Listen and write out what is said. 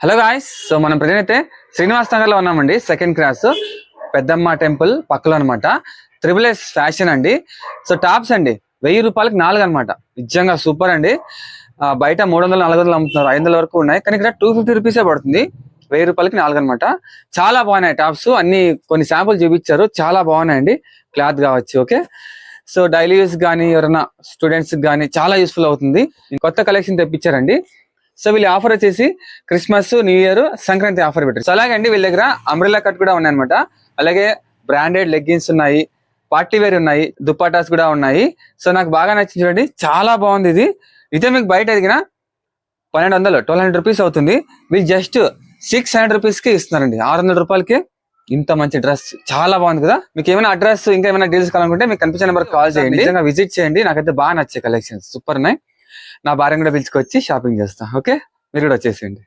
Hello guys, so మనం present అయితే శ్రీనివాస్ నగర్ లో ఉన్నామండి. సెకండ్ క్లాస్ పెద్దమ్మ టెంపుల్ పక్కలో అనమాట. త్రిబుల్ ఎస్ ఫ్యాషన్ అండి. సో టాప్స్ అండి 1000 రూపాయలకి 4 అనమాట. నిజంగా సూపర్ అండి. బయట 300 400 అమ్ముతున్నారు, 500 వరకు ఉన్నాయి. కానీ ఇక్కడ 250 రూపీసే పడుతుంది. 1000 రూపాయలకి 4 అనమాట. చాలా బాగున్నాయి టాప్స్. అన్ని కొన్ని శాంపుల్ చూపించారు, చాలా బాగున్నాయండి. క్లాత్ కావచ్చు. ఓకే, సో డైలీ యూస్ కానీ ఎవరైనా స్టూడెంట్స్ కానీ చాలా యూస్ఫుల్ అవుతుంది. కొత్త కలెక్షన్ తెప్పించారండి. సో వీళ్ళ ఆఫర్ వచ్చేసి Christmas, new year, Sankranti offer పెట్టారు. సో అలాగే అండి వీళ్ళ దగ్గర అంబ్రెల్లా కట్ కూడా ఉన్నాయన్నమాట. అలాగే బ్రాండెడ్ లెగ్గిన్స్ ఉన్నాయి, పార్టీ వేర్ ఉన్నాయి, దుప్పాటాస్ కూడా ఉన్నాయి. సో నాకు బాగా నచ్చింది చూడండి, చాలా బాగుంది ఇది. ఇదే మీకు బయట అడిగిన 1200 రూపీస్ అవుతుంది. వీళ్ళు జస్ట్ 600 రూపీస్ కి ఇస్తున్నారండి. 600 రూపాయలకి ఇంత మంచి డ్రెస్, చాలా బాగుంది కదా. మీకు ఏమైనా అడ్రస్ ఇంకా ఏమైనా డీల్స్ కావాలనుకుంటే మీకు కనిపించిన నెంబర్ కాల్ చేయండి. నిజంగా విజిట్ చేయండి. నాకైతే బాగా నచ్చే కలెక్షన్స్ సూపర్ ఉన్నాయి. నా భార్య కూడా పిలుచుకొచ్చి షాపింగ్ చేస్తా. ఓకే, మీరు కూడా వచ్చేసేయండి.